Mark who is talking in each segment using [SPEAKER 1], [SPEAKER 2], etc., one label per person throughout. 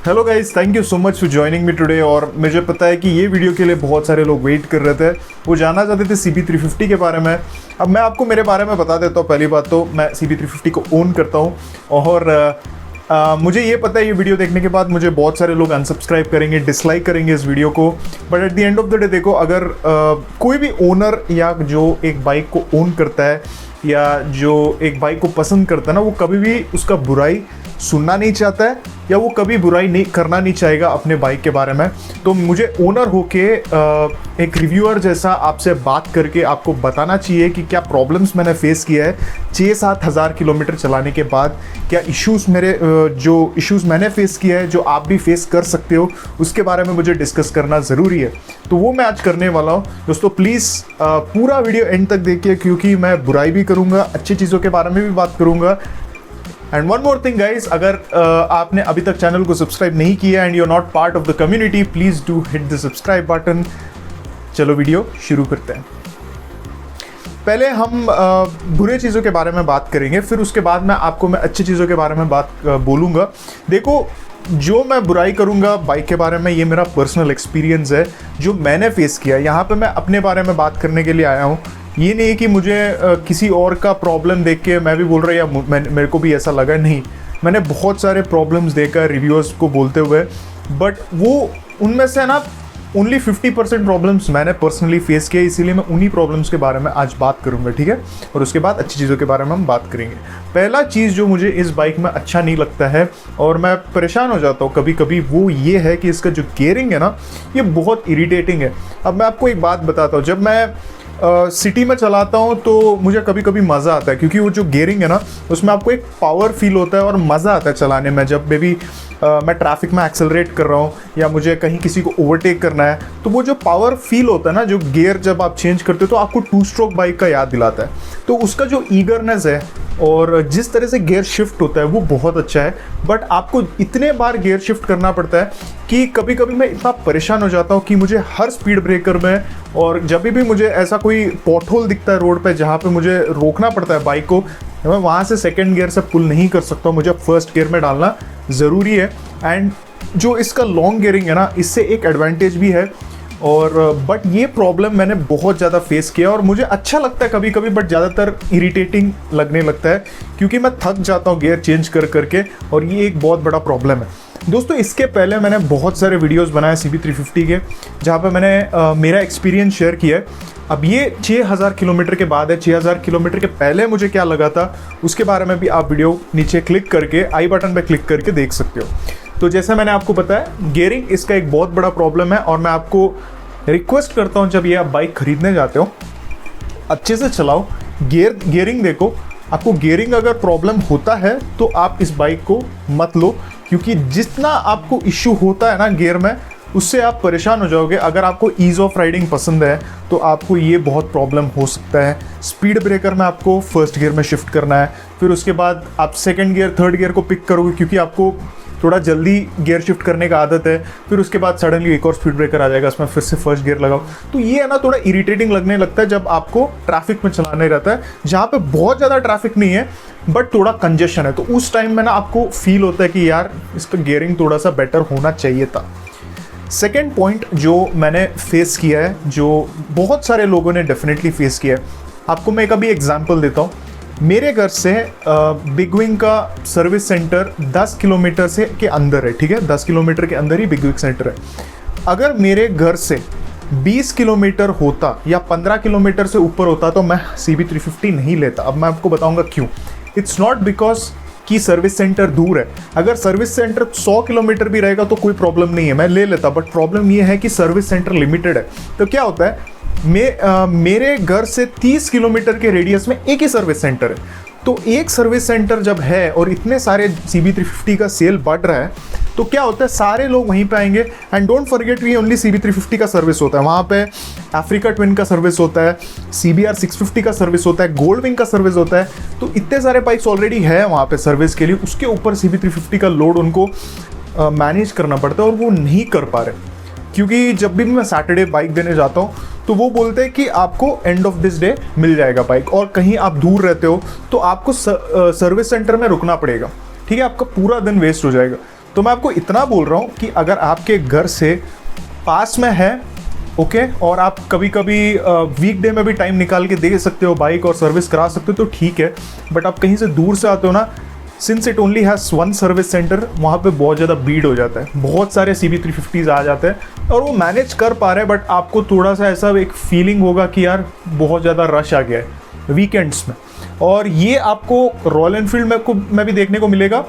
[SPEAKER 1] Hello guys, thank you so much for joining me today. और मुझे पता है कि ये वीडियो के लिए बहुत सारे लोग वेट कर रहे थे, वो जानना चाहते थे CB350 के बारे में। अब मैं आपको मेरे बारे में बता देता हूँ। पहली बात तो मैं CB350 को ओन करता हूँ और मुझे ये पता है ये वीडियो देखने के बाद मुझे बहुत सारे लोग अनसब्सक्राइब करेंगे, डिसलाइक करेंगे इस वीडियो को। But at the end of the day देखो, अगर कोई भी ओनर या जो एक बाइक को ओन करता है या जो एक बाइक को पसंद करता है ना, वो कभी भी उसका बुराई सुनना नहीं चाहता है या वो कभी बुराई नहीं करना नहीं चाहेगा अपने बाइक के बारे में। तो मुझे ओनर होके एक रिव्यूअर जैसा आपसे बात करके आपको बताना चाहिए कि क्या प्रॉब्लम्स मैंने फेस किया है 6-7 हज़ार किलोमीटर चलाने के बाद। क्या इश्यूज़ जो इश्यूज़ मैंने फेस किया है, जो आप भी फेस कर सकते हो, उसके बारे में मुझे डिस्कस करना ज़रूरी है। तो वो मैं आज करने वाला हूँ। दोस्तों प्लीज़ पूरा वीडियो एंड तक देखिए, क्योंकि मैं बुराई भी करूँगा, अच्छी चीज़ों के बारे में भी बात करूँगा। And one more thing guys, अगर आपने अभी तक चैनल को सब्सक्राइब नहीं किया and you are not part of the community, please do hit the subscribe button. चलो वीडियो शुरू करते हैं। पहले हम बुरे चीज़ों के बारे में बात करेंगे, फिर उसके बाद मैं अच्छी चीज़ों के बारे में बोलूँगा। देखो, जो मैं बुराई करूँगा बाइक के बारे में, ये मेरा पर्सनल एक्सपीरियंस है जो मैंने फेस किया। यहाँ पे मैं अपने बारे में बात करने के लिए आया हूँ। ये नहीं है कि मुझे किसी और का प्रॉब्लम देख के मैं भी बोल रहा या मेरे को भी ऐसा लगा, नहीं। मैंने बहुत सारे प्रॉब्लम्स देखा रिव्यूअर्स को बोलते हुए, बट वो उनमें से ना ओनली 50% प्रॉब्लम्स मैंने पर्सनली फेस किया। इसीलिए मैं उन्हीं प्रॉब्लम्स के बारे में आज बात करूंगा, ठीक है। और उसके बाद अच्छी चीज़ों के बारे में हम बात करेंगे। पहला चीज़ जो मुझे इस बाइक में अच्छा नहीं लगता है और मैं परेशान हो जाता हूँ कभी कभी, वो ये है कि इसका जो गियरिंग है ना, ये बहुत इरिटेटिंग है। अब मैं आपको एक बात बताता हूँ, जब मैं सिटी में चलाता हूँ तो मुझे कभी कभी मज़ा आता है, क्योंकि वो जो गियरिंग है ना, उसमें आपको एक पावर फील होता है और मज़ा आता है चलाने में। जब भी मैं ट्रैफिक में एक्सेलरेट कर रहा हूँ या मुझे कहीं किसी को ओवरटेक करना है, तो वो जो पावर फील होता है ना, जो गियर जब आप चेंज करते हो तो आपको 2 स्ट्रोक बाइक का याद दिलाता है। तो उसका जो ईगरनेस है और जिस तरह से गियर शिफ्ट होता है वो बहुत अच्छा है। बट आपको इतने बार गियर शिफ्ट करना पड़ता है कि कभी कभी मैं इतना परेशान हो जाता हूँ कि मुझे हर स्पीड ब्रेकर में, और जब भी मुझे ऐसा कोई पॉटहोल दिखता है रोड पे जहाँ पे मुझे रोकना पड़ता है बाइक को, मैं वहाँ से सेकंड गियर से पुल नहीं कर सकता, मुझे फर्स्ट गियर में डालना ज़रूरी है। एंड जो इसका लॉन्ग गियरिंग है ना, इससे एक एडवांटेज भी है। और बट ये प्रॉब्लम मैंने बहुत ज़्यादा फेस किया और मुझे अच्छा लगता है कभी कभी, बट ज़्यादातर इरिटेटिंग लगने लगता है, क्योंकि मैं थक जाता हूँ गियर चेंज कर करके, और ये एक बहुत बड़ा प्रॉब्लम है। दोस्तों इसके पहले मैंने बहुत सारे वीडियोस बनाए CB350 के, जहाँ पे मैंने मेरा एक्सपीरियंस शेयर किया है। अब ये 6000 किलोमीटर के बाद है। 6000 किलोमीटर के पहले मुझे क्या लगा था, उसके बारे में भी आप वीडियो नीचे क्लिक करके आई बटन पे क्लिक करके देख सकते हो। तो जैसे मैंने आपको बताया, गियरिंग इसका एक बहुत बड़ा प्रॉब्लम है। और मैं आपको रिक्वेस्ट करता हूँ, जब ये आप बाइक खरीदने जाते हो, अच्छे से चलाओ, गियरिंग देखो। आपको गियरिंग अगर प्रॉब्लम होता है तो आप इस बाइक को मत लो, क्योंकि जितना आपको इश्यू होता है ना गियर में, उससे आप परेशान हो जाओगे। अगर आपको ईज़ ऑफ राइडिंग पसंद है तो आपको ये बहुत प्रॉब्लम हो सकता है। स्पीड ब्रेकर में आपको फर्स्ट गियर में शिफ्ट करना है, फिर उसके बाद आप सेकंड गियर, थर्ड गियर को पिक करोगे, क्योंकि आपको थोड़ा जल्दी गियर शिफ्ट करने का आदत है। फिर उसके बाद सडनली एक और स्पीड ब्रेकर आ जाएगा, उसमें फिर से फर्स्ट गियर लगाओ। तो ये है ना, थोड़ा इरिटेटिंग लगने लगता है जब आपको ट्रैफिक में चलाने रहता है, जहाँ पे बहुत ज़्यादा ट्रैफिक नहीं है बट थोड़ा कंजेशन है। तो उस टाइम में ना आपको फील होता है कि यार इसका गियरिंग थोड़ा सा बेटर होना चाहिए था। सेकेंड पॉइंट जो मैंने फेस किया है, जो बहुत सारे लोगों ने डेफिनेटली फेस किया है, आपको मैं एक अभी एग्जाम्पल देता हूँ। मेरे घर से बिग विंग का सर्विस सेंटर 10 किलोमीटर से के अंदर है, ठीक है। 10 किलोमीटर के अंदर ही बिग विंग सेंटर है। अगर मेरे घर से 20 किलोमीटर होता या 15 किलोमीटर से ऊपर होता तो मैं CB350 नहीं लेता। अब मैं आपको बताऊंगा क्यों। इट्स नॉट बिकॉज कि सर्विस सेंटर दूर है। अगर सर्विस सेंटर 100 किलोमीटर भी रहेगा तो कोई प्रॉब्लम नहीं है, मैं ले लेता। बट प्रॉब्लम ये है कि सर्विस सेंटर लिमिटेड है। तो क्या होता है, मेरे घर से 30 किलोमीटर के रेडियस में एक ही सर्विस सेंटर है। तो एक सर्विस सेंटर जब है और इतने सारे CB350 का सेल बढ़ रहा है, तो क्या होता है, सारे लोग वहीं पे आएंगे। एंड डोंट फॉरगेट, ये ओनली CB350 का सर्विस होता है। वहाँ पे अफ्रीका ट्विन का सर्विस होता है, CBR 650 का सर्विस होता है, गोल्ड विंग का सर्विस होता है। तो इतने सारे बाइक्स ऑलरेडी है वहाँ पे सर्विस के लिए, उसके ऊपर CB350 का लोड उनको मैनेज करना पड़ता है, और वो नहीं कर पा रहे। क्योंकि जब भी मैं सैटरडे बाइक देने जाता हूँ तो वो बोलते हैं कि आपको end of this day meal जाएगा बाइक, और कहीं आप दूर रहते हो तो आपको सर्विस सेंटर में रुकना पड़ेगा, ठीक है। आपका पूरा दिन वेस्ट हो जाएगा। तो मैं आपको इतना बोल रहा हूँ कि अगर आपके घर से पास में है, ओके, और आप कभी कभी वीकडे में भी टाइम निकाल के दे सकते हो बाइक और सर्विस करा सकते हो तो ठीक है। बट आप कहीं से दूर से आते हो ना, since it only has one service centre, वहाँ पे बहुत ज़्यादा भीड़ हो जाता है, बहुत सारे CB350s आ जाते हैं और वो मैनेज कर पा रहे हैं, बट आपको थोड़ा सा ऐसा एक फीलिंग होगा कि यार बहुत ज़्यादा रश आ गया है वीकेंड्स में। और ये आपको रॉयल एनफील्ड में भी देखने को मिलेगा।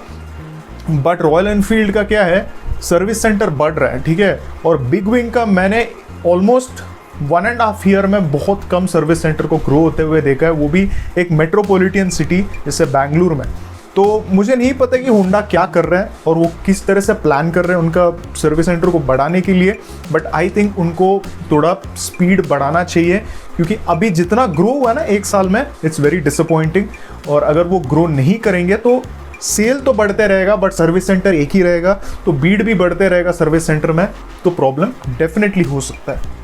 [SPEAKER 1] बट रॉयल एनफील्ड का क्या है, सर्विस सेंटर बढ़ रहा है, ठीक है। और बिग विंग का मैंने ऑलमोस्ट 1.5 ईयर में बहुत कम सर्विस सेंटर को ग्रो होते हुए देखा है, वो भी एक मेट्रोपॉलिटन सिटी जैसे बेंगलुरु में। तो मुझे नहीं पता कि होंडा क्या कर रहे हैं और वो किस तरह से प्लान कर रहे हैं उनका सर्विस सेंटर को बढ़ाने के लिए, बट आई थिंक उनको थोड़ा स्पीड बढ़ाना चाहिए, क्योंकि अभी जितना ग्रो हुआ ना 1 साल में, इट्स वेरी डिसअपॉइंटिंग। और अगर वो ग्रो नहीं करेंगे तो सेल तो बढ़ते रहेगा बट सर्विस सेंटर एक ही रहेगा, तो भीड़ भी बढ़ते रहेगा सर्विस सेंटर में, तो प्रॉब्लम डेफिनेटली हो सकता है।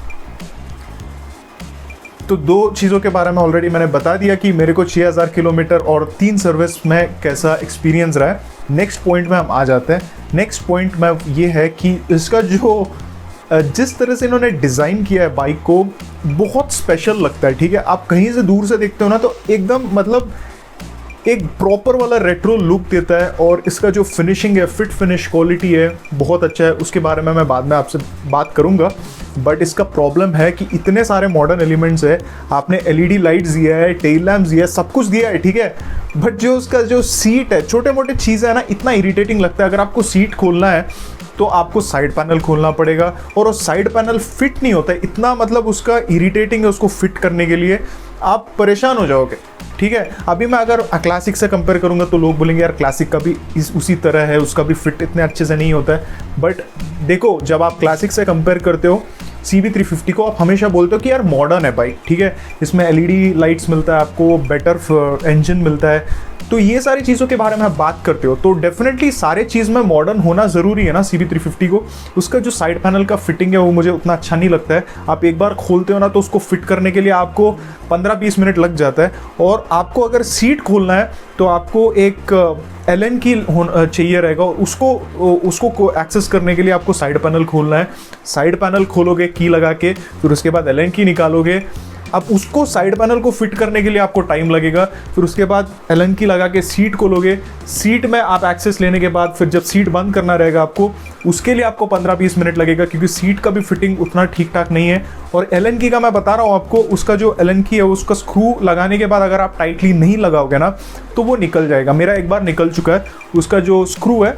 [SPEAKER 1] तो 2 चीज़ों के बारे में ऑलरेडी मैंने बता दिया कि मेरे को 6000 किलोमीटर और 3 सर्विस में कैसा एक्सपीरियंस रहा है। नेक्स्ट पॉइंट में हम आ जाते हैं। नेक्स्ट पॉइंट में ये है कि इसका जो जिस तरह से इन्होंने डिज़ाइन किया है बाइक को, बहुत स्पेशल लगता है, ठीक है। आप कहीं से दूर से देखते हो ना तो एकदम मतलब एक प्रॉपर वाला रेट्रो लुक देता है। और इसका जो फिनिशिंग है, फिट फिनिश क्वालिटी है, बहुत अच्छा है। उसके बारे में मैं बाद में आपसे बात करूंगा। बट इसका प्रॉब्लम है कि इतने सारे मॉडर्न एलिमेंट्स है, आपने LED लाइट्स दिया है, टेल लैम्प्स दिया है, सब कुछ दिया है, ठीक है। बट जो उसका जो सीट है, छोटे मोटे चीज़ें है ना, इतना इरिटेटिंग लगता है। अगर आपको सीट खोलना है तो आपको साइड पैनल खोलना पड़ेगा और वो साइड पैनल फिट नहीं होता है, इतना मतलब उसका इरिटेटिंग है उसको फिट करने के लिए, आप परेशान हो जाओगे, ठीक है। अभी मैं अगर क्लासिक से कंपेयर करूंगा तो लोग बोलेंगे यार क्लासिक का भी उसी तरह है, उसका भी फिट इतने अच्छे से नहीं होता है। बट देखो, जब आप क्लासिक से कंपेयर करते हो CB350 को, आप हमेशा बोलते हो कि यार मॉडर्न है बाइक, ठीक है, इसमें LED लाइट्स मिलता है, आपको बेटर इंजन मिलता है, तो ये सारी चीज़ों के बारे में आप बात करते हो, तो डेफिनेटली सारे चीज़ में मॉडर्न होना ज़रूरी है ना CB350 को। उसका जो साइड पैनल का फिटिंग है वो मुझे उतना अच्छा नहीं लगता है। आप एक बार खोलते हो ना तो उसको फिट करने के लिए आपको 15-20 मिनट लग जाता है। और आपको अगर सीट खोलना है तो आपको एक एलन की चाहिए रहेगा, और उसको एक्सेस करने के लिए आपको साइड पैनल खोलना है। साइड पैनल खोलोगे की लगा के, फिर उसके बाद एलन की निकालोगे। अब उसको साइड पैनल को फिट करने के लिए आपको टाइम लगेगा, फिर उसके बाद एलन की लगा के सीट खोलोगे। सीट में आप एक्सेस लेने के बाद फिर जब सीट बंद करना रहेगा आपको, उसके लिए आपको 15-20 मिनट लगेगा, क्योंकि सीट का भी फिटिंग उतना ठीक ठाक नहीं है। और एलन की का मैं बता रहा हूँ आपको, उसका जो एलन की है उसका स्क्रू लगाने के बाद अगर आप टाइटली नहीं लगाओगे ना तो वो निकल जाएगा। मेरा एक बार निकल चुका है उसका जो स्क्रू है।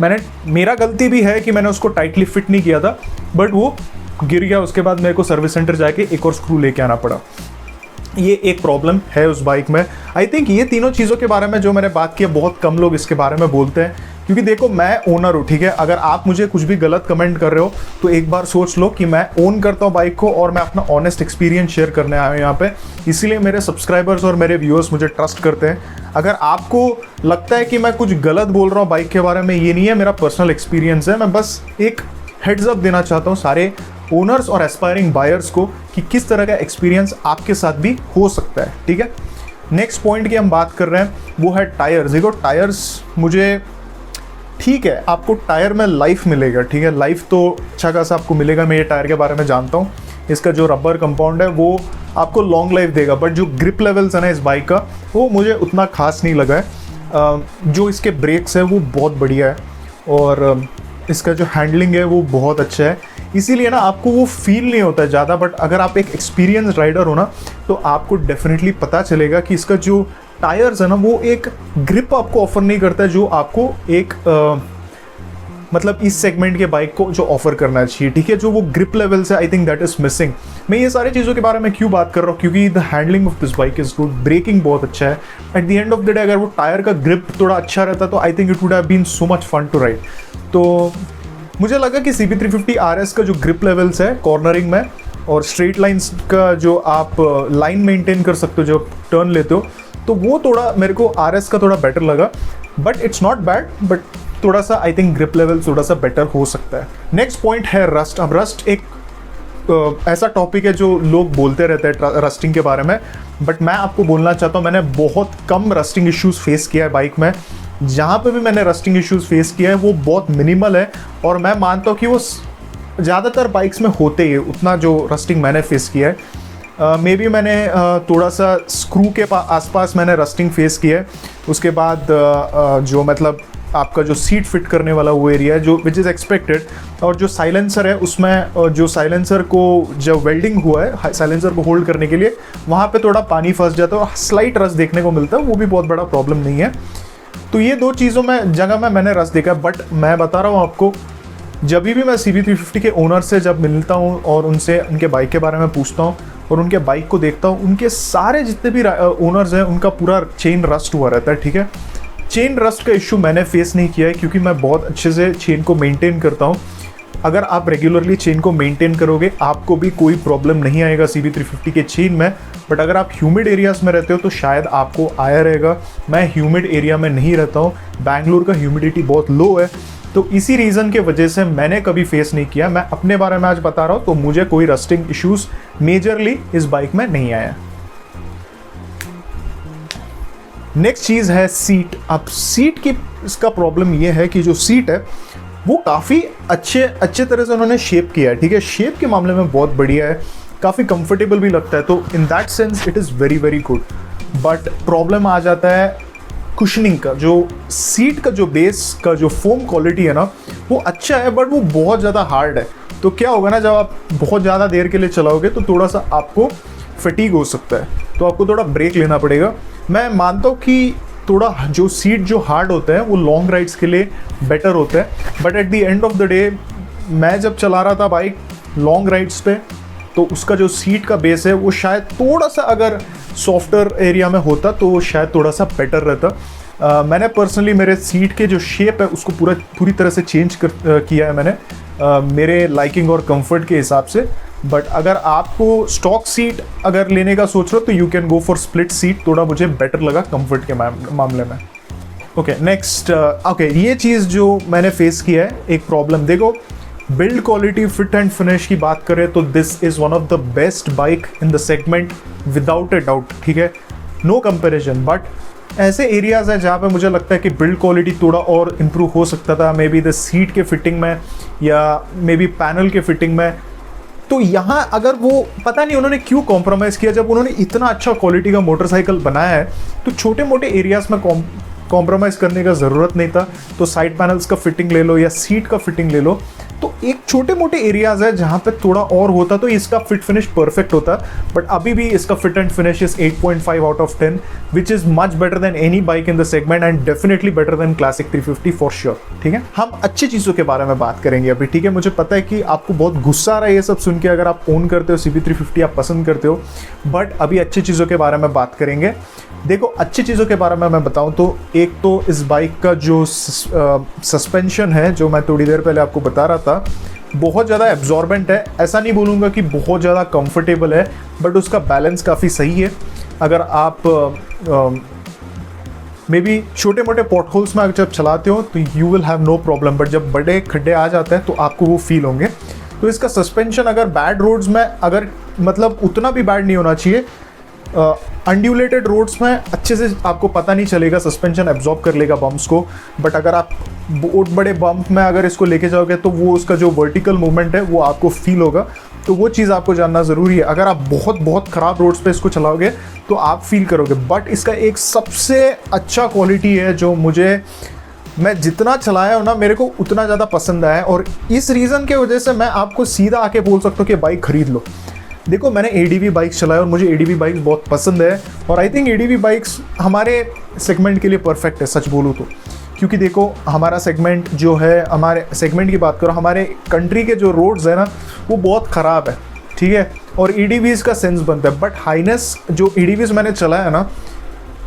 [SPEAKER 1] मेरा गलती भी है कि मैंने उसको टाइटली फिट नहीं किया था, बट वो गिर गया। उसके बाद मेरे को सर्विस सेंटर जाके एक और स्क्रू लेके आना पड़ा। ये एक प्रॉब्लम है उस बाइक में। आई थिंक ये तीनों चीज़ों के बारे में जो मैंने बात की, बहुत कम लोग इसके बारे में बोलते हैं, क्योंकि देखो मैं ओनर हूँ, ठीक है। अगर आप मुझे कुछ भी गलत कमेंट कर रहे हो तो एक बार सोच लो कि मैं ओन करता हूँ बाइक को और मैं अपना ऑनेस्ट एक्सपीरियंस शेयर करने आया हूँ यहाँ पे। इसीलिए मेरे सब्सक्राइबर्स और मेरे व्यूअर्स मुझे ट्रस्ट करते हैं। अगर आपको लगता है कि मैं कुछ गलत बोल रहा हूँ बाइक के बारे में, ये नहीं है, मेरा पर्सनल एक्सपीरियंस है। मैं बस एक हेड्स अप देना चाहता हूँ सारे ओनर्स और एस्पायरिंग बायर्स को कि किस तरह का एक्सपीरियंस आपके साथ भी हो सकता है, ठीक है। नेक्स्ट पॉइंट की हम बात कर रहे हैं वो है टायर्स। देखो टायर्स मुझे ठीक है, आपको टायर में लाइफ मिलेगा, ठीक है, लाइफ तो अच्छा खासा आपको मिलेगा। मैं ये टायर के बारे में जानता हूँ, इसका जो रबर कंपाउंड है वो आपको लॉन्ग लाइफ देगा। बट जो ग्रिप लेवल्स है ना इस बाइक का, वो मुझे उतना खास नहीं लगा है। जो इसके ब्रेक्स है वो बहुत बढ़िया है और इसका जो हैंडलिंग है वो बहुत अच्छा है, इसीलिए ना आपको वो फील नहीं होता है ज़्यादा। बट अगर आप एक एक्सपीरियंस राइडर हो ना तो आपको डेफिनेटली पता चलेगा कि इसका जो टायर्स है ना वो एक ग्रिप आपको ऑफर नहीं करता है जो आपको एक मतलब इस सेगमेंट के बाइक को जो ऑफर करना चाहिए, ठीक है। जो वो ग्रिप लेवल से I think that is missing. मैं ये सारी चीज़ों के बारे में क्यों बात कर रहा हूँ, क्योंकि the handling of this bike is good, braking बहुत अच्छा है। At the end of the day अगर वो टायर का ग्रिप थोड़ा अच्छा रहता तो I think it would have been so much fun to ride. तो मुझे लगा कि CB350 RS का जो ग्रिप लेवल्स है कॉर्नरिंग में और स्ट्रेट लाइंस का जो आप लाइन मेंटेन कर सकते हो जो टर्न लेते हो, तो वो थोड़ा मेरे को RS का थोड़ा बेटर लगा। But it's not bad, but थोड़ा सा आई थिंक ग्रिप लेवल थोड़ा सा बेटर हो सकता है। नेक्स्ट पॉइंट है रस्ट। अब रस्ट एक ऐसा टॉपिक है जो लोग बोलते रहते हैं रस्टिंग के बारे में, बट मैं आपको बोलना चाहता हूँ मैंने बहुत कम रस्टिंग इश्यूज फेस किया है बाइक में। जहाँ पे भी मैंने रस्टिंग इश्यूज फेस किया है वो बहुत मिनिमल है, और मैं मानता हूँ कि वो ज़्यादातर बाइक्स में होते ही, उतना जो रस्टिंग मैंने फेस किया है। मे बी मैंने थोड़ा सा स्क्रू के आसपास मैंने रस्टिंग फेस किया है। उसके बाद जो मतलब आपका जो सीट फिट करने वाला वो एरिया है जो विच इज़ एक्सपेक्टेड, और जो साइलेंसर है उसमें जो साइलेंसर को जब वेल्डिंग हुआ है साइलेंसर को होल्ड करने के लिए, वहाँ पे थोड़ा पानी फंस जाता है और स्लाइट रस्ट देखने को मिलता है, वो भी बहुत बड़ा प्रॉब्लम नहीं है। तो ये दो चीज़ों में जगह में मैंने रस्ट देखा है। बट मैं बता रहा हूँ आपको, जब भी मैं CB350 के ओनर से जब मिलता हूँ और उनसे उनके बाइक के बारे में पूछता हूँ और उनके बाइक को देखता हूँ, उनके सारे जितने भी ओनर्स हैं उनका पूरा चेन रस्ट हुआ रहता है, ठीक है। चेन रस्ट का इशू मैंने फेस नहीं किया है क्योंकि मैं बहुत अच्छे से चेन को मेंटेन करता हूँ। अगर आप रेगुलरली चेन को मेंटेन करोगे आपको भी कोई प्रॉब्लम नहीं आएगा CB350 के चेन में। बट अगर आप ह्यूमिड एरियाज़ में रहते हो तो शायद आपको आया रहेगा। मैं ह्यूमिड एरिया में नहीं रहता हूँ, बैंगलोर का ह्यूमिडिटी बहुत लो है, तो इसी रीज़न के वजह से मैंने कभी फेस नहीं किया। मैं अपने बारे में आज बता रहा हूँ, तो मुझे कोई रस्टिंग इश्यूज मेजरली इस बाइक में नहीं आया। नेक्स्ट चीज़ है सीट। अब सीट की इसका प्रॉब्लम ये है कि जो सीट है वो काफ़ी अच्छे तरह से उन्होंने शेप किया है, ठीक है। शेप के मामले में बहुत बढ़िया है, काफ़ी कंफर्टेबल भी लगता है, तो in that sense it is very very good. But problem आ जाता है कुशनिंग का। जो सीट का जो बेस का जो फोम क्वालिटी है ना वो अच्छा है, बट वो बहुत ज़्यादा हार्ड है। तो क्या होगा ना, जब आप बहुत ज़्यादा देर के लिए चलाओगे तो थोड़ा सा आपको फटीग हो सकता है, तो आपको थोड़ा ब्रेक लेना पड़ेगा। मैं मानता हूँ कि थोड़ा जो सीट जो हार्ड होता है वो लॉन्ग राइड्स के लिए बेटर होता है, but at the end of the day मैं जब चला रहा था बाइक लॉन्ग राइड्स पे, तो उसका जो सीट का बेस है वो शायद थोड़ा सा अगर सॉफ्टर एरिया में होता तो शायद थोड़ा सा बेटर रहता। मैंने पर्सनली मेरे सीट के जो शेप है उसको पूरी तरह से चेंज किया है मैंने मेरे लाइकिंग और कंफर्ट के हिसाब से। बट अगर आपको स्टॉक सीट अगर लेने का सोच रहे हो तो you can go for split seat, थोड़ा मुझे बेटर लगा कंफर्ट के मामले में। ओके नेक्स्ट, ओके ये चीज़ जो मैंने फेस किया है एक प्रॉब्लम, देखो build quality fit and finish की बात करें तो this is one of the best bike in the segment without a doubt, ठीक है, नो कंपेरिजन। बट ऐसे एरियाज़ है जहाँ पे मुझे लगता है कि बिल्ड क्वालिटी थोड़ा और इम्प्रूव हो सकता था, मे बी द सीट के फिटिंग में या मे बी पैनल के फिटिंग में। तो यहाँ अगर वो पता नहीं उन्होंने क्यों कॉम्प्रोमाइज़ किया, जब उन्होंने इतना अच्छा क्वालिटी का मोटरसाइकिल बनाया है तो छोटे मोटे एरियाज़ में कॉम्प्रोमाइज़ करने का ज़रूरत नहीं था। तो साइड पैनल्स का फिटिंग ले लो या सीट का फिटिंग ले लो, तो एक छोटे मोटे एरियाज़ है जहाँ पे थोड़ा और होता तो इसका फिट फिनिश परफेक्ट होता। बट अभी भी इसका fit and finish is 8.5 out of 10 which is much better than any bike in the segment and definitely better than classic 350 for sure, ठीक है। हम अच्छी चीज़ों के बारे में बात करेंगे अभी, ठीक है। मुझे पता है कि आपको बहुत गुस्सा आ रहा है ये सब सुन के, अगर आप ओन करते हो CB350 आप पसंद करते हो, बट अभी अच्छी चीज़ों के बारे में बात करेंगे। देखो अच्छी चीज़ों के बारे में मैं बताऊं तो एक तो इस बाइक का जो सस्पेंशन है जो मैं थोड़ी देर पहले आपको बता रहा था बहुत ज़्यादा एब्जॉर्बेंट है। ऐसा नहीं बोलूँगा कि बहुत ज़्यादा कंफर्टेबल है, बट उसका बैलेंस काफ़ी सही है। अगर आप मे बी छोटे मोटे पॉटहोल्स में जब चलाते हो तो you will have no problem, but जब बड़े खड्डे आ जाते हैं तो आपको वो फील होंगे। तो इसका सस्पेंशन अगर बैड रोड्स में अगर मतलब उतना भी बैड नहीं होना चाहिए, अनड्यूलेटेड रोड्स में अच्छे से आपको पता नहीं चलेगा, सस्पेंशन एब्जॉर्ब कर लेगा बम्प्स को। बट अगर आप बहुत बड़े बम्प में अगर इसको लेके जाओगे तो वो उसका जो वर्टिकल मूवमेंट है वो आपको फील होगा, तो वो चीज़ आपको जानना ज़रूरी है। अगर आप बहुत ख़राब रोड्स पे इसको चलाओगे तो आप फील करोगे। बट इसका एक सबसे अच्छा क्वालिटी है जो मैं जितना चलाया हूँ ना मेरे को उतना ज़्यादा पसंद आया, और इस रीज़न के वजह से मैं आपको सीधा आके बोल सकता हूँ कि बाइक खरीद लो। देखो मैंने ADV बाइक्स चलाया और मुझे ADV बाइक्स बहुत पसंद है, और आई थिंक ADV बाइक्स हमारे सेगमेंट के लिए परफेक्ट है सच बोलूँ तो। क्योंकि देखो हमारा सेगमेंट जो है, हमारे सेगमेंट की बात करो, हमारे कंट्री के जो रोड्स है ना वो बहुत ख़राब है, ठीक है, और ADVs का सेंस बनता है। बट हाइनेस जो ADVs मैंने चलाया है ना,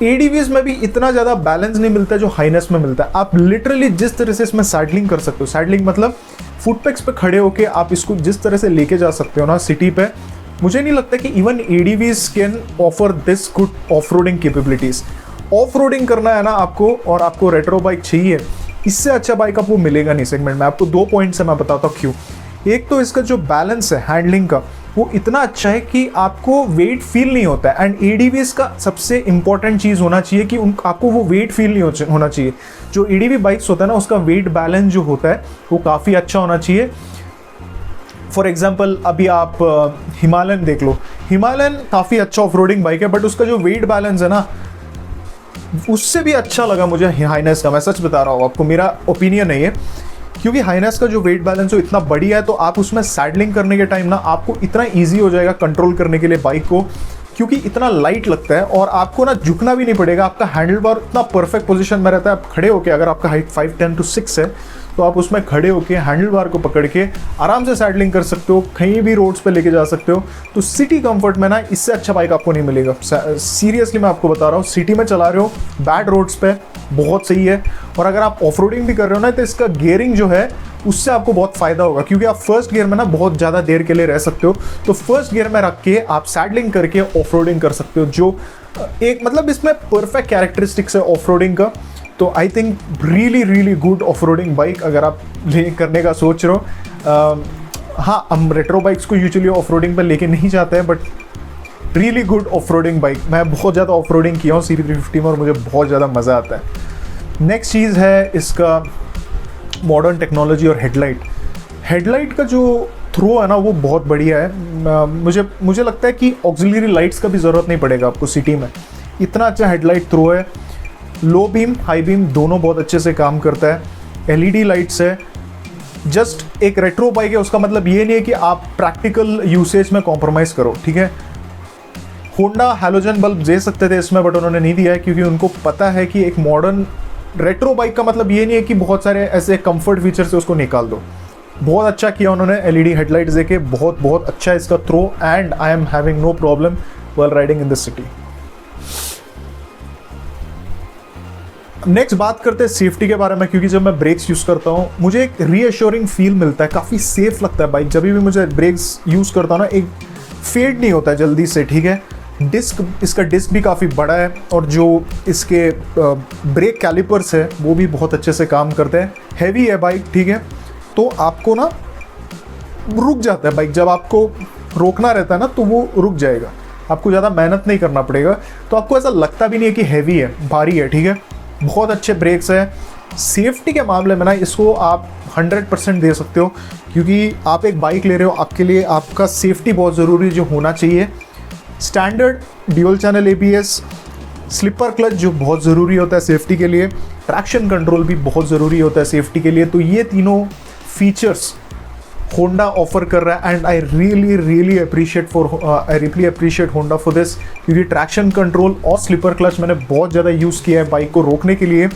[SPEAKER 1] ADVs में भी इतना ज़्यादा बैलेंस नहीं मिलता जो हाइनेस में मिलता है। आप लिटरली जिस तरह से इसमें सैडलिंग कर सकते हो, सैडलिंग मतलब फुटपैक्स पे खड़े होके आप इसको जिस तरह से लेके जा सकते हो ना सिटी पे, मुझे नहीं लगता कि even ADVs can offer this good off roading capabilities. Off roading करना है ना आपको, और आपको रेट्रो बाइक चाहिए, इससे अच्छा बाइक आपको मिलेगा नहीं सेगमेंट में। आपको 2 पॉइंट्स है, मैं बताता हूँ क्यों। एक तो इसका जो बैलेंस है हैंडलिंग का, वो इतना अच्छा है कि आपको वेट फील नहीं होता है। एंड एडीवीज का सबसे इंपॉर्टेंट चीज़ होना चाहिए कि आपको वो वेट फील नहीं होना चाहिए। जो एडीवी बाइक्स होता है ना, उसका वेट बैलेंस जो होता है वो काफ़ी अच्छा होना चाहिए। फॉर एग्जाम्पल अभी आप हिमालयन देख लो, हिमालयन काफ़ी अच्छा ऑफ रोडिंग बाइक है, बट उसका जो वेट बैलेंस है ना, उससे भी अच्छा लगा मुझे हाइनेस का। मैं सच बता रहा हूँ आपको, मेरा ओपिनियन नहीं है, क्योंकि हाइनेस का जो वेट बैलेंस हो इतना बढ़िया है, तो आप उसमें सैडलिंग करने के टाइम ना आपको इतना ईजी हो जाएगा कंट्रोल करने के लिए बाइक को, क्योंकि इतना लाइट लगता है और आपको ना झुकना भी नहीं पड़ेगा। आपका हैंडल बार इतना परफेक्ट पोजीशन में रहता है, आप खड़े होके, अगर आपका हाइट 5'10" to 6" है, तो आप उसमें खड़े होके हैंडल बार को पकड़ के आराम से सैडलिंग कर सकते हो, कहीं भी रोड्स पे लेके जा सकते हो। तो सिटी कंफर्ट में ना इससे अच्छा बाइक आपको नहीं मिलेगा। सीरियसली मैं आपको बता रहा हूँ, सिटी में चला रहे हो, बैड रोड्स पे बहुत सही है। और अगर आप ऑफ रोडिंग भी कर रहे हो ना, तो इसका गियरिंग जो है उससे आपको बहुत फायदा होगा, क्योंकि आप फर्स्ट गियर में ना बहुत ज़्यादा देर के लिए रह सकते हो। तो फर्स्ट गियर में रख के आप सैडलिंग करके ऑफ रोडिंग कर सकते हो, जो एक मतलब इसमें परफेक्ट कैरेक्टरिस्टिक्स है ऑफ रोडिंग का। तो I think really good off roading bike अगर आप करने का सोच रहे हो। हाँ, हम रेट्रो बाइक्स को यूजुअली ऑफ रोडिंग पर लेके नहीं जाते हैं, but really good off roading bike. मैं बहुत ज़्यादा ऑफ रोडिंग किया हूँ CB350 में और मुझे बहुत ज़्यादा मज़ा आता है। नेक्स्ट चीज़ है इसका मॉडर्न टेक्नोलॉजी और हेडलाइट का जो थ्रो है ना, वो बहुत बढ़िया है। मुझे लगता है कि ऑक्सिलरी लाइट्स का भी ज़रूरत नहीं पड़ेगा आपको सिटी में, इतना अच्छा हेडलाइट थ्रो है। लो बीम हाई बीम दोनों बहुत अच्छे से काम करता है। LED लाइट्स है। जस्ट एक रेट्रो बाइक है, उसका मतलब ये नहीं है कि आप प्रैक्टिकल यूसेज में कॉम्प्रोमाइज़ करो, ठीक है। होंडा हैलोजन बल्ब दे सकते थे इसमें, बट उन्होंने नहीं दिया है, क्योंकि उनको पता है कि एक मॉडर्न रेट्रो बाइक का मतलब ये नहीं है कि बहुत सारे ऐसे कंफर्ट फीचर से उसको निकाल दो। बहुत अच्छा किया उन्होंने LED हेडलाइट्स देके, बहुत अच्छा है इसका throw, and I am having no problem while riding in this city. Next बात करते हैं सेफ्टी के बारे में, क्योंकि जब मैं ब्रेक्स यूज़ करता हूँ मुझे एक रीअश्योरिंग फील मिलता है, काफ़ी सेफ लगता है बाइक। जब भी मुझे ब्रेक्स यूज़ करता हूँ ना, एक फेड नहीं होता है जल्दी से, ठीक है। इसका डिस्क भी काफ़ी बड़ा है, और जो इसके ब्रेक कैलिपर्स है वो भी बहुत अच्छे से काम करते हैं। हैवी है बाइक, ठीक है, तो आपको ना रुक जाता है बाइक, जब आपको रोकना रहता है ना तो वो रुक जाएगा, आपको ज़्यादा मेहनत नहीं करना पड़ेगा, तो आपको ऐसा लगता भी नहीं है कि हैवी है, भारी है, ठीक है। बहुत अच्छे ब्रेक्स है। सेफ्टी के मामले में ना इसको आप 100% दे सकते हो, क्योंकि आप एक बाइक ले रहे हो, आपके लिए आपका सेफ्टी बहुत ज़रूरी जो होना चाहिए। Standard dual channel ABS, slipper clutch जो बहुत ज़रूरी होता है सेफ्टी के लिए, ट्रैक्शन कंट्रोल भी बहुत ज़रूरी होता है सेफ्टी के लिए। तो ये तीनों फीचर्स होंडा ऑफर कर रहा है, and I really appreciate Honda for this, क्योंकि ट्रैक्शन कंट्रोल और स्लिपर क्लच मैंने बहुत ज़्यादा यूज़ किया है बाइक को रोकने के लिए।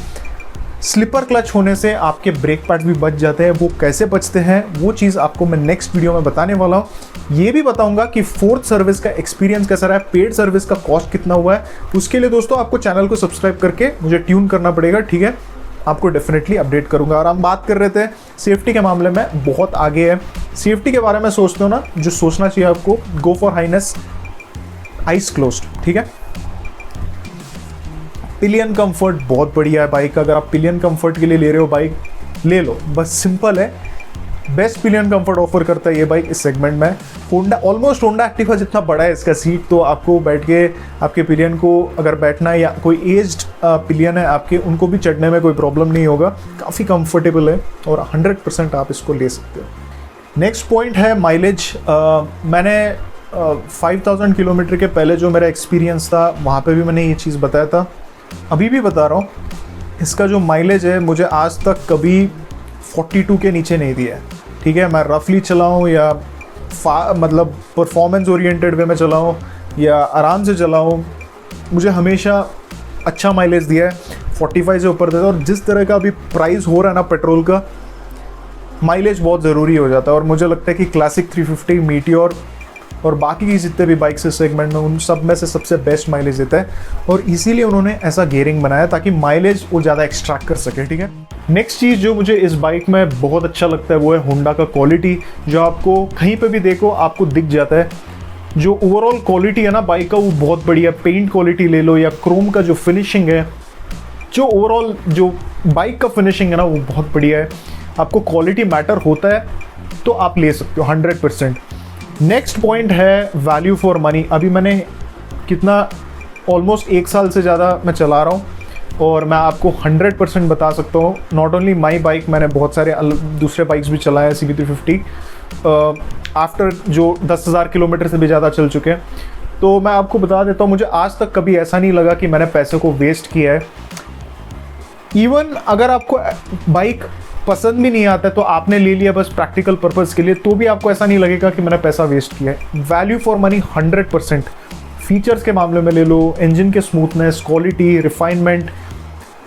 [SPEAKER 1] स्लिपर क्लच होने से आपके ब्रेक पैड भी बच जाते हैं। वो कैसे बचते हैं वो चीज़ आपको मैं नेक्स्ट वीडियो में बताने वाला हूँ। ये भी बताऊंगा कि फोर्थ सर्विस का एक्सपीरियंस कैसा रहा है, पेड सर्विस का कॉस्ट कितना हुआ है। उसके लिए दोस्तों आपको चैनल को सब्सक्राइब करके मुझे ट्यून करना पड़ेगा, ठीक है। आपको डेफिनेटली अपडेट करूंगा। और हम बात कर रहे थे सेफ्टी के मामले में बहुत आगे है। सेफ्टी के बारे में सोचते हो ना, जो सोचना चाहिए आपको, go for highness, eyes closed, ठीक है। पिलियन कंफर्ट बहुत बढ़िया है बाइक का। अगर आप पिलियन कंफर्ट के लिए ले रहे हो बाइक, ले लो, बस सिंपल है। बेस्ट पिलियन कंफर्ट ऑफर करता है ये बाइक इस सेगमेंट में। ऑलमोस्ट होंडा एक्टिवा जितना बड़ा है इसका सीट, तो आपको बैठ के आपके पिलियन को अगर बैठना है, या कोई एज्ड पिलियन है आपके, उनको भी चढ़ने में कोई प्रॉब्लम नहीं होगा। काफ़ी कंफर्टेबल है और 100% आप इसको ले सकते हो। नेक्स्ट पॉइंट है माइलेज। मैंने 5000 किलोमीटर के पहले जो मेरा एक्सपीरियंस था वहाँ पे भी मैंने ये चीज़ बताया था, अभी भी बता रहा हूँ। इसका जो माइलेज है मुझे आज तक कभी 42 के नीचे नहीं दिया है, ठीक है। मैं रफली चलाऊँ या मतलब परफॉर्मेंस ओरिएंटेड वे में चलाऊँ या आराम से चलाऊँ, मुझे हमेशा अच्छा माइलेज दिया है। 45 से ऊपर देता है। और जिस तरह का अभी प्राइस हो रहा है ना पेट्रोल का, माइलेज बहुत ज़रूरी हो जाता है। और मुझे लगता है कि क्लासिक 350, मीटियोर और बाकी की जितने भी बाइक्स इस सेगमेंट में, उन सब में से सबसे बेस्ट माइलेज देता है। और इसीलिए उन्होंने ऐसा गियरिंग बनाया ताकि माइलेज वो ज़्यादा एक्सट्रैक्ट कर सके, ठीक है। नेक्स्ट चीज़ जो मुझे इस बाइक में बहुत अच्छा लगता है वो है होंडा का क्वालिटी, जो आपको कहीं पे भी देखो आपको दिख जाता है। जो ओवरऑल क्वालिटी है ना बाइक का, वो बहुत बढ़िया। पेंट क्वालिटी ले लो या क्रोम का जो फिनिशिंग है, जो ओवरऑल जो बाइक का फिनिशिंग है ना, वो बहुत बढ़िया है। आपको क्वालिटी मैटर होता है तो आप ले सकते हो 100%। नेक्स्ट पॉइंट है वैल्यू फॉर मनी। अभी मैंने कितना ऑलमोस्ट 1 साल से ज़्यादा मैं चला रहा हूँ और मैं आपको 100% बता सकता हूँ, नॉट ओनली माई बाइक, मैंने बहुत सारे दूसरे बाइक्स भी चलाए हैं CB350 आफ्टर जो 10,000 किलोमीटर से भी ज़्यादा चल चुके हैं। तो मैं आपको बता देता हूँ, मुझे आज तक कभी ऐसा नहीं लगा कि मैंने पैसे को वेस्ट किया है। इवन अगर आपको बाइक पसंद भी नहीं आता है तो आपने ले लिया बस प्रैक्टिकल पर्पज़ के लिए, तो भी आपको ऐसा नहीं लगेगा कि मैंने पैसा वेस्ट किया है। Value for money 100%। फीचर्स के मामले में ले लो, इंजन के smoothness, quality, refinement,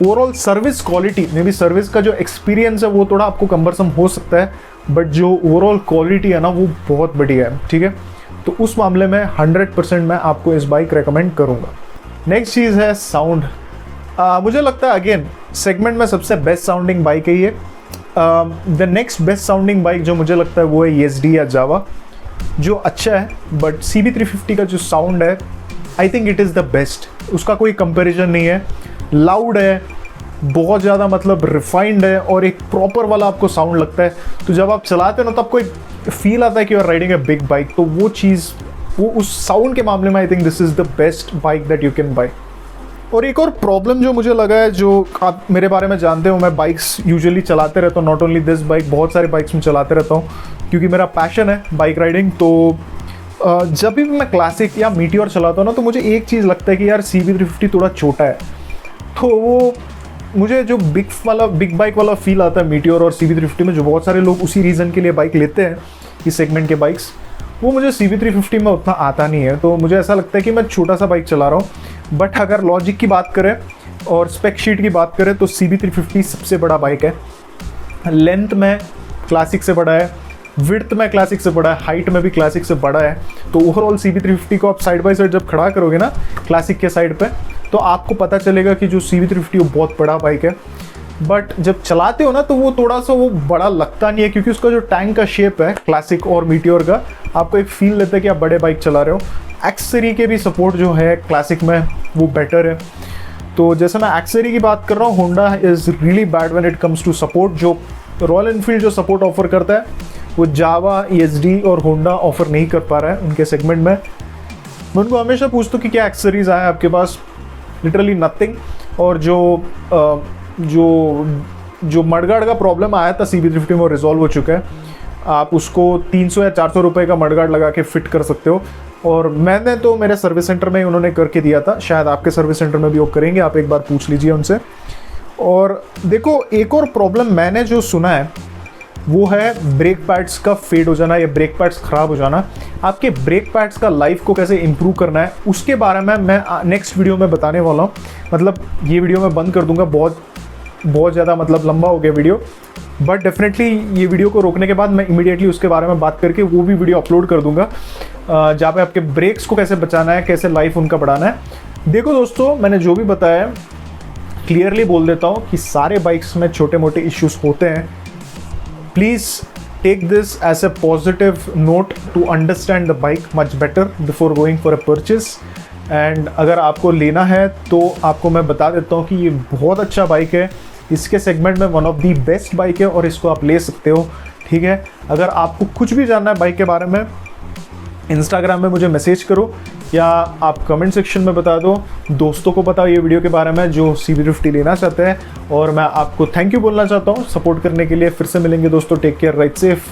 [SPEAKER 1] overall service quality में भी, सर्विस का जो एक्सपीरियंस है वो थोड़ा आपको कम्बरसम हो सकता है, बट जो ओवरऑल क्वालिटी है ना वो बहुत बढ़िया है, ठीक है। तो उस मामले में 100% मैं आपको इस बाइक रेकमेंड करूँगा। नेक्स्ट चीज़ है साउंड। मुझे लगता है अगेन सेगमेंट में सबसे बेस्ट साउंडिंग बाइक है ये। The next best sounding bike जो मुझे लगता है वो है ESD या जावा, जो अच्छा है, बट CB350 का जो साउंड है आई think it is the best, उसका कोई कंपैरिजन नहीं है। लाउड है, बहुत ज़्यादा मतलब रिफाइंड है और एक प्रॉपर वाला आपको साउंड लगता है। तो जब आप चलाते हो ना तो आपको एक फील आता है कि you are riding a big bike. तो वो चीज़, वो उस साउंड के मामले में I think this is the best bike that you can buy. और एक और प्रॉब्लम जो मुझे लगा है, जो आप मेरे बारे में जानते हो, मैं बाइक्स यूजुअली चलाते रहता हूँ, नॉट ओनली दिस बाइक, बहुत सारे बाइक्स में चलाते रहता हूँ क्योंकि मेरा पैशन है बाइक राइडिंग। तो जब भी मैं क्लासिक या मीटियोर चलाता हूँ ना तो मुझे एक चीज़ लगता है कि यार CB350 थोड़ा छोटा है, तो वो मुझे जो बिग बाइक वाला फील आता है मीटियोर और CB350 में, जो बहुत सारे लोग उसी रीज़न के लिए बाइक लेते हैं इस सेगमेंट के बाइक्स, वो मुझे CB350 में उतना आता नहीं है। तो मुझे ऐसा लगता है कि मैं छोटा सा बाइक चला रहा हूँ। बट अगर लॉजिक की बात करें और स्पेक शीट की बात करें तो CB350 सबसे बड़ा बाइक है। लेंथ में क्लासिक से बड़ा है, विड्थ में क्लासिक से बड़ा है, हाइट में भी क्लासिक से बड़ा है। तो ओवरऑल CB350 को आप साइड बाय साइड जब खड़ा करोगे ना क्लासिक के साइड पे, तो आपको पता चलेगा कि जो CB350 वो बहुत बड़ा बाइक है। बट जब चलाते हो ना तो वो थोड़ा सा वो बड़ा लगता नहीं है, क्योंकि उसका जो टैंक का शेप है क्लासिक और मीटियोर का, आपको एक फील देता है कि आप बड़े बाइक चला रहे हो। एक्सेसरी के भी सपोर्ट जो है क्लासिक में वो बेटर है। तो जैसे मैं एक्सेसरी की बात कर रहा हूँ, Honda is really bad when it comes to support. जो रॉयल एनफील्ड जो सपोर्ट ऑफर करता है वो जावा, ESD और होंडा ऑफर नहीं कर पा रहा है उनके सेगमेंट में। मैं उनको हमेशा पूछता हूँ कि क्या एक्सेसरीज आए आपके पास, लिटरली नथिंग। और जो मडगार्ड का प्रॉब्लम आया था CB350 में वो रिजॉल्व हो चुका है। आप उसको 300 या 400 रुपये का मडगार्ड लगा के फिट कर सकते हो, और मैंने तो मेरे सर्विस सेंटर में उन्होंने करके दिया था, शायद आपके सर्विस सेंटर में भी वो करेंगे, आप एक बार पूछ लीजिए उनसे। और देखो, एक और प्रॉब्लम मैंने जो सुना है वो है ब्रेक पैड्स का फेड हो जाना या ब्रेक पैड्स ख़राब हो जाना। आपके ब्रेक पैड्स का लाइफ को कैसे इम्प्रूव करना है उसके बारे में मैं नेक्स्ट वीडियो में बताने वाला हूँ। मतलब ये वीडियो मैं बंद कर दूंगा, बहुत ज़्यादा मतलब लंबा हो गया वीडियो, बट डेफिनेटली ये वीडियो को रोकने के बाद मैं इमीडिएटली उसके बारे में बात करके वो भी वीडियो अपलोड कर दूंगा, जहाँ पे आपके ब्रेक्स को कैसे बचाना है, कैसे लाइफ उनका बढ़ाना है। देखो दोस्तों, मैंने जो भी बताया क्लियरली बोल देता हूँ कि सारे बाइक्स में छोटे मोटे इश्यूज होते हैं। Please take this as a positive note to understand the bike much better before going for a purchase। And अगर आपको लेना है तो आपको मैं बता देता हूँ कि ये बहुत अच्छा बाइक है, इसके सेगमेंट में one of the best bike है और इसको आप ले सकते हो, ठीक है। अगर आपको कुछ भी जानना है बाइक के बारे में, इंस्टाग्राम में मुझे मैसेज करो या आप कमेंट सेक्शन में बता दो, दोस्तों को बताओ ये वीडियो के बारे में जो CB350 लेना चाहते हैं। और मैं आपको थैंक यू बोलना चाहता हूँ सपोर्ट करने के लिए। फिर से मिलेंगे दोस्तों, टेक केयर, राइड सेफ।